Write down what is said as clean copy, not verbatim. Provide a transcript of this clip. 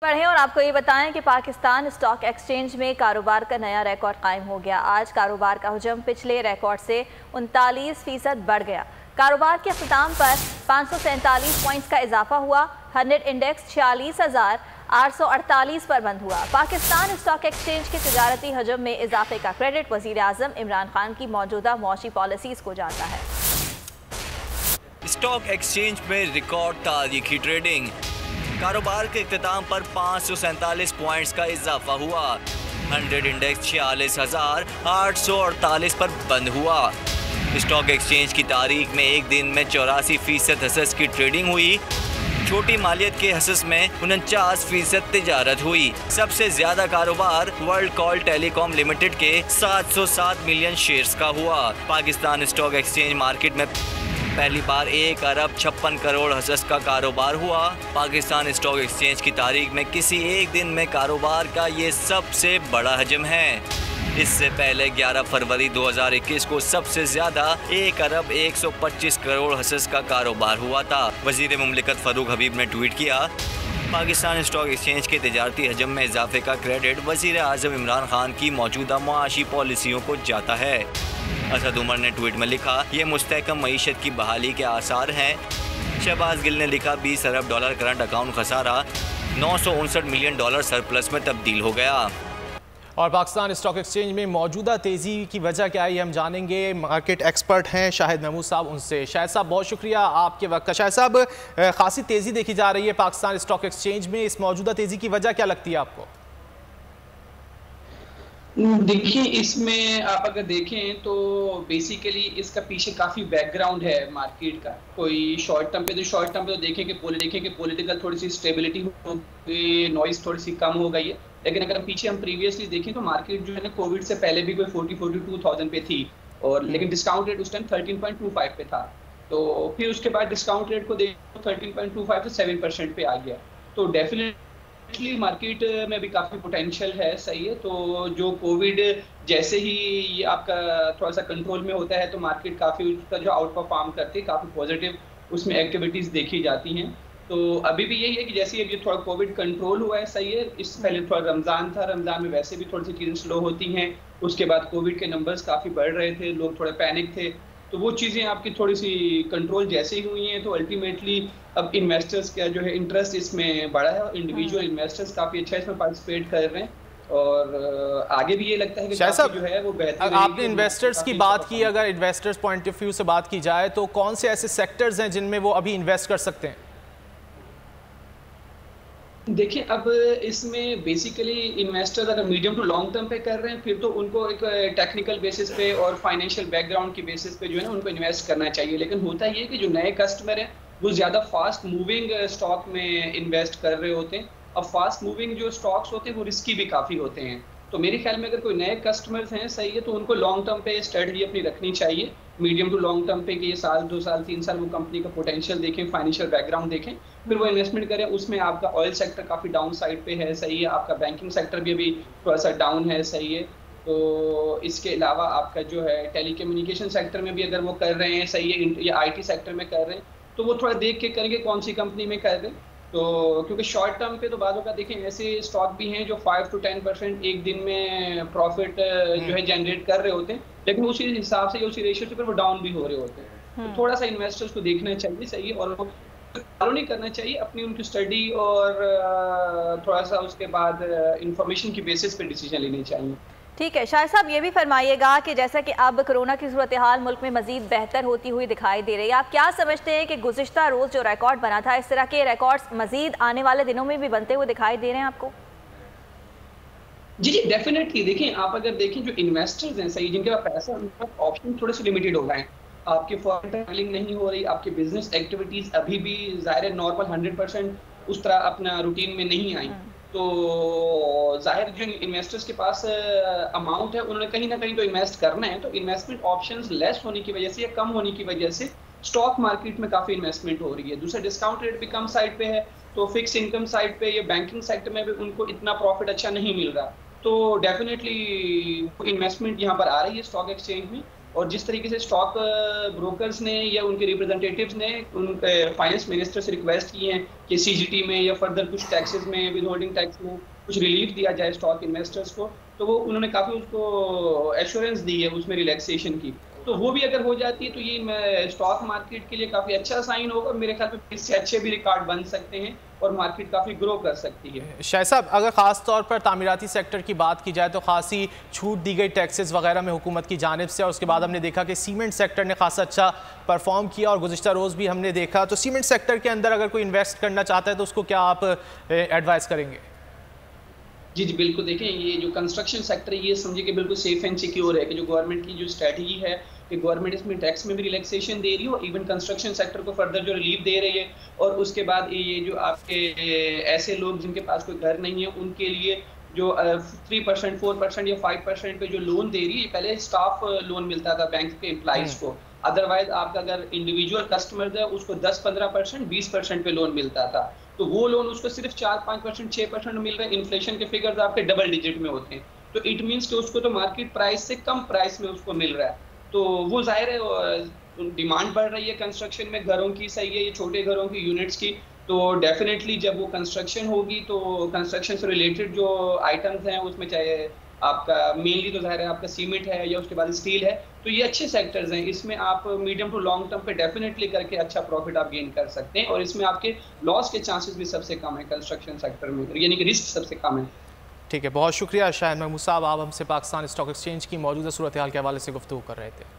बढ़े और आपको ये बताएं कि पाकिस्तान स्टॉक एक्सचेंज में कारोबार का नया रिकॉर्ड कायम हो गया। आज कारोबार का हुजम पिछले रिकॉर्ड से 39% बढ़ गया। कारोबार के अख्ताम पर 547 पॉइंट्स का इजाफा हुआ। 100 इंडेक्स 46,848 पर बंद हुआ। पाकिस्तान स्टॉक एक्सचेंज के तिजारती हजम में इजाफे का क्रेडिट वज़ीर आज़म इमरान खान की मौजूदा मुआशी पॉलिसीज़ को जाता है। स्टॉक एक्सचेंज में रिकॉर्ड तारीखी ट्रेडिंग। कारोबार के इख्तिताम पर 547 पॉइंट्स का इजाफा हुआ। 100 इंडेक्स 46,848 पर बंद हुआ। स्टॉक एक्सचेंज की तारीख में एक दिन में 84% हसस की ट्रेडिंग हुई। छोटी मालियत के हसस में 49% तिजारत हुई। सबसे ज्यादा कारोबार वर्ल्ड कॉल टेलीकॉम लिमिटेड के 707 मिलियन शेयर्स का हुआ। पाकिस्तान स्टॉक एक्सचेंज मार्केट में पहली बार 1 अरब 56 करोड़ हसस का कारोबार हुआ। पाकिस्तान स्टॉक एक्सचेंज की तारीख में किसी एक दिन में कारोबार का ये सबसे बड़ा हजम है। इससे पहले 11 फरवरी 2021 को सबसे ज्यादा 1 अरब 125 करोड़ हसस का कारोबार हुआ था। वजीर मुमलिकत फ़ारूक हबीब ने ट्वीट किया, पाकिस्तान स्टॉक एक्सचेंज के तिजारती हजम में इजाफे का क्रेडिट वजीर आज़म इमरान खान की मौजूदा मुआशी पॉलिसियों को जाता है। असद उमर ने ट्वीट में लिखा, ये मुस्तहकम मईशत की बहाली के आसार हैं। शहबाज गिल ने लिखा, 20 अरब डॉलर करंट अकाउंट खसारा 959 मिलियन डॉलर सरप्लस में तब्दील हो गया। और पाकिस्तान स्टॉक एक्सचेंज में मौजूदा तेज़ी की वजह क्या है, हम जानेंगे। मार्केट एक्सपर्ट हैं शाहिद महमूद साहब, उनसे। शाहिद साहब, बहुत शुक्रिया आपके वक्त का। शाहिद साहब, खासी तेज़ी देखी जा रही है पाकिस्तान स्टॉक एक्सचेंज में, इस मौजूदा तेज़ी की वजह क्या लगती है आपको? देखिए, इसमें आप अगर देखें तो बेसिकली इसका पीछे काफ़ी बैकग्राउंड है मार्केट का। कोई शॉर्ट टर्म पे तो देखें कि पॉलिटिकल थोड़ी सी स्टेबिलिटी हो गई, नॉइस थोड़ी सी कम हो गई है। लेकिन अगर पीछे हम प्रीवियसली देखें तो मार्केट जो है ना, कोविड से पहले भी कोई 42,000 पे थी, और लेकिन डिस्काउंट रेट उस टाइम 13.25 पे था। तो फिर उसके बाद डिस्काउंट रेट को देखो 13.25 से 7% पे आ गया। तो डेफिनेटली मार्केट में भी काफ़ी पोटेंशियल है, सही है। तो जो कोविड जैसे ही ये आपका थोड़ा सा कंट्रोल में होता है तो मार्केट काफ़ी उसका जो आउट परफॉर्म करती है, काफ़ी पॉजिटिव उसमें एक्टिविटीज़ देखी जाती हैं। तो अभी भी यही है कि जैसे ये थोड़ा कोविड कंट्रोल हुआ है, सही है। इस पहले थोड़ा रमज़ान था, रमज़ान में वैसे भी थोड़ी सी चीज़ें स्लो होती हैं। उसके बाद कोविड के नंबर्स काफ़ी बढ़ रहे थे, लोग थोड़े पैनिक थे। तो वो चीज़ें आपकी थोड़ी सी कंट्रोल जैसे ही हुई हैं तो अल्टीमेटली अब इन्वेस्टर्स का जो है इंटरेस्ट इसमें बढ़ा है, और इंडिविजुअल इन्वेस्टर्स काफ़ी अच्छा इसमें पार्टिसिपेट कर रहे हैं। और आगे भी ये लगता है कि जो है वो बेहतर। आपने इन्वेस्टर्स की बात की, अगर इन्वेस्टर्स पॉइंट ऑफ व्यू से बात की जाए तो कौन से ऐसे सेक्टर्स हैं जिनमें वो अभी इन्वेस्ट कर सकते हैं? देखिए, अब इसमें बेसिकली इन्वेस्टर्स अगर मीडियम टू लॉन्ग टर्म पे कर रहे हैं, फिर तो उनको एक टेक्निकल बेसिस पे और फाइनेंशियल बैकग्राउंड की बेसिस पे जो है ना उनको इन्वेस्ट करना चाहिए। लेकिन होता ये कि जो नए कस्टमर हैं वो ज़्यादा फास्ट मूविंग स्टॉक में इन्वेस्ट कर रहे होते हैं। अब फास्ट मूविंग जो स्टॉक्स होते हैं वो रिस्की भी काफ़ी होते हैं। तो मेरे ख्याल में अगर कोई नए कस्टमर्स हैं, सही है, तो उनको लॉन्ग टर्म पे स्ट्रेटजी अपनी रखनी चाहिए। मीडियम टू लॉन्ग टर्म पे कि ये साल 2 साल 3 साल वो कंपनी का पोटेंशियल देखें, फाइनेंशियल बैकग्राउंड देखें, फिर वो इन्वेस्टमेंट करें। उसमें आपका ऑयल सेक्टर काफ़ी डाउन साइड पे है, सही है। आपका बैंकिंग सेक्टर भी अभी थोड़ा सा डाउन है, सही है। तो इसके अलावा आपका जो है टेलीकम्युनिकेशन सेक्टर में भी अगर वो कर रहे हैं, सही है, या IT सेक्टर में कर रहे हैं, तो वो थोड़ा देख के करेंगे कौन सी कंपनी में कर रहे हैं। तो क्योंकि शॉर्ट टर्म पे तो बातों का देखें, ऐसे स्टॉक भी हैं जो 5 to 10% एक दिन में प्रॉफिट जो है जनरेट कर रहे होते हैं, लेकिन उसी हिसाब से उसी रेशियो से फिर वो डाउन भी हो रहे होते हैं। तो थोड़ा सा इन्वेस्टर्स को देखना चाहिए, सही है, और फॉलो नहीं करना चाहिए, अपनी उनकी स्टडी और थोड़ा सा उसके बाद इंफॉर्मेशन की बेसिस पे डिसीजन लेने चाहिए। ठीक है शाहिद साहब, ये भी फरमाइएगा कि जैसा कि अब कोरोना की सूरत हाल मुल्क में मजीद बेहतर होती हुई दिखाई दे रही है, आप क्या समझते हैं कि गुज़िश्ता रोज़ जो रिकॉर्ड बना था, इस तरह के रिकॉर्ड्स मजीद आने वाले दिनों में भी बनते हुए दिखाई दे रहे हैं आपको? जी डेफिनेटली। देखिए, आप अगर देखें जो इन्वेस्टर्स हैं, सही, जिनके पास पैसा, उनके पास ऑप्शन थोड़े से लिमिटेड हो गए हैं। आपकी फॉरेन ट्रैवलिंग नहीं हो रही, आपकी बिजनेस एक्टिविटीज़ अभी भी ज़ाहिर है नॉर्मल 100% उस तरह अपना रूटीन में नहीं आई। तो जाहिर जो इन्वेस्टर्स के पास अमाउंट है, उन्होंने कहीं ना कहीं तो इन्वेस्ट करना है। तो इन्वेस्टमेंट ऑप्शंस लेस होने की वजह से या कम होने की वजह से स्टॉक मार्केट में काफ़ी इन्वेस्टमेंट हो रही है। दूसरा, डिस्काउंट रेट भी कम साइड पे है, तो फिक्स इनकम साइड पे या बैंकिंग सेक्टर में भी उनको इतना प्रॉफिट अच्छा नहीं मिल रहा। तो डेफिनेटली इन्वेस्टमेंट यहाँ पर आ रही है स्टॉक एक्सचेंज में। और जिस तरीके से स्टॉक ब्रोकर्स ने या उनके रिप्रेजेंटेटिव्स ने उन फाइनेंस मिनिस्टर से रिक्वेस्ट की है कि सीजीटी में या फर्दर कुछ टैक्सेस में, विद होल्डिंग टैक्स में कुछ रिलीफ दिया जाए स्टॉक इन्वेस्टर्स को, तो वो उन्होंने काफ़ी उसको एश्योरेंस दी है उसमें रिलैक्सेशन की। तो वो भी अगर हो जाती है तो ये स्टॉक मार्केट के लिए काफ़ी अच्छा साइन होगा। मेरे ख्याल में इससे अच्छे भी रिकॉर्ड बन सकते हैं और मार्केट काफ़ी ग्रो कर सकती है। शायद साहब, अगर ख़ास तौर पर तामीराती सेक्टर की बात की जाए तो खासी छूट दी गई टैक्सेस वगैरह में हुकूमत की जानिब से, और उसके बाद हमने देखा कि सीमेंट सेक्टर ने खासा अच्छा परफॉर्म किया और गुज़िश्ता रोज़ भी हमने देखा। तो सीमेंट सेक्टर के अंदर अगर कोई इन्वेस्ट करना चाहता है तो उसको क्या आप एडवाइस करेंगे? जी जी बिल्कुल, देखें ये जो कंस्ट्रक्शन सेक्टर है ये समझिए कि बिल्कुल सेफ एंड सिक्योर है कि जो गवर्नमेंट की जो स्ट्रैटेजी है कि गवर्नमेंट इसमें टैक्स में भी रिलैक्सेशन दे रही है और इवन कंस्ट्रक्शन सेक्टर को फर्दर जो रिलीफ दे रही है। और उसके बाद ये जो आपके ऐसे लोग जिनके पास कोई घर नहीं है उनके लिए जो 3%, 4% या 5% पे जो लोन दे रही है, पहले स्टाफ लोन मिलता था बैंक के एम्प्लॉइज को, अदरवाइज आपका अगर इंडिविजुअल कस्टमर है उसको 10-15%, 20% पे लोन मिलता था। तो वो लोन उसको सिर्फ 4-5%, 6% मिल रहा है। इन्फ्लेशन के फिगर्स आपके डबल डिजिट में होते हैं, तो इट मीन्स कि उसको तो मार्केट प्राइस से कम प्राइस में उसको मिल रहा है। तो वो जाहिर है डिमांड बढ़ रही है कंस्ट्रक्शन में, घरों की सही है, ये छोटे घरों की यूनिट्स की। तो डेफिनेटली जब वो कंस्ट्रक्शन होगी तो कंस्ट्रक्शन से रिलेटेड जो आइटम्स हैं उसमें चाहे आपका मेनली तो जाहिर है आपका सीमेंट है या उसके बाद स्टील है, तो ये अच्छे सेक्टर्स हैं। इसमें आप मीडियम टू लॉन्ग टर्म पे डेफिनेटली करके अच्छा प्रॉफिट आप गेन कर सकते हैं और इसमें आपके लॉस के चांसेस भी सबसे कम है कंस्ट्रक्शन सेक्टर में, यानी कि रिस्क सबसे कम है। ठीक है, बहुत शुक्रिया शाहिद महमूद साहब, आप हमसे पाकिस्तान स्टॉक एक्सचेंज की मौजूदा सूरत हाल के हवाले से गुफ्तगू कर रहे थे।